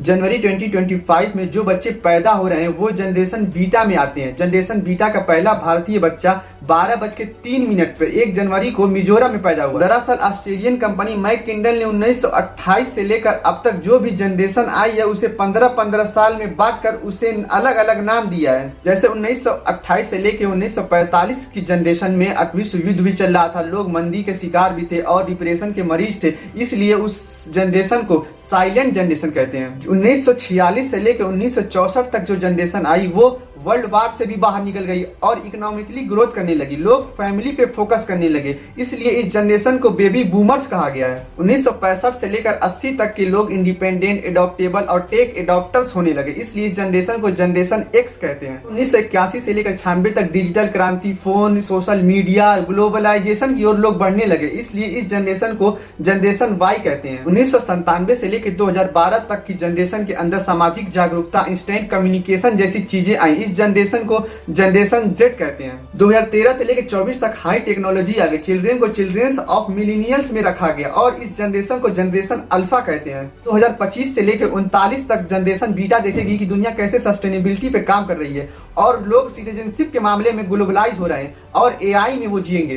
जनवरी 2025 में जो बच्चे पैदा हो रहे हैं वो जनरेशन बीटा में आते हैं। जनरेशन बीटा का पहला भारतीय बच्चा 12:03 पर 1 जनवरी को मिजोरम में पैदा हुआ। दरअसल ऑस्ट्रेलियन कंपनी मैकिंडल ने 1928 से लेकर अब तक जो भी जनरेशन आई है उसे 15-15 साल में बांटकर उसे अलग अलग नाम दिया है। जैसे 1928 से लेकर 1945 की जनरेशन में विश्व युद्ध भी चल रहा था, लोग मंदी के शिकार भी थे और डिप्रेशन के मरीज थे, इसलिए उस जनरेशन को साइलेंट जनरेशन कहते हैं। 1946 से लेकर 1964 तक जो जनरेशन आई वो वर्ल्ड वार से भी बाहर निकल गई और इकोनॉमिकली ग्रोथ करने लगी, लोग फैमिली पे फोकस करने लगे, इसलिए इस जनरेशन को बेबी बूमर्स कहा गया है। 1965 से लेकर 80 तक के लोग इंडिपेंडेंट, एडॉप्टेबल और टेक एडॉप्टर्स होने लगे, इसलिए इस जनरेशन को जनरेशन एक्स कहते हैं। 1981 से लेकर 96 तक डिजिटल क्रांति, फोन, सोशल मीडिया, ग्लोबलाइजेशन की ओर लोग बढ़ने लगे, इसलिए इस जनरेशन को जनरेशन वाई कहते हैं। 1997 से लेकर 2012 तक की जनरेशन के अंदर सामाजिक जागरूकता, इंस्टेंट कम्युनिकेशन जैसी चीजें आई, इस जनरेशन को जनरेशन जेड कहते हैं। 2013 से लेकर 24 तक हाई टेक्नोलॉजी आ गई, चिल्ड्रेन को चिल्ड्रेंस ऑफ मिलेनियल्स में रखा गया और इस जनरेशन को जनरेशन अल्फा कहते हैं। 2025 से लेकर 39 तक जनरेशन बीटा देखेगी कि दुनिया कैसे सस्टेनेबिलिटी पे काम कर रही है और लोग सिटीजनशिप के मामले में ग्लोबलाइज हो रहे हैं और एआई में वो जिएंगे।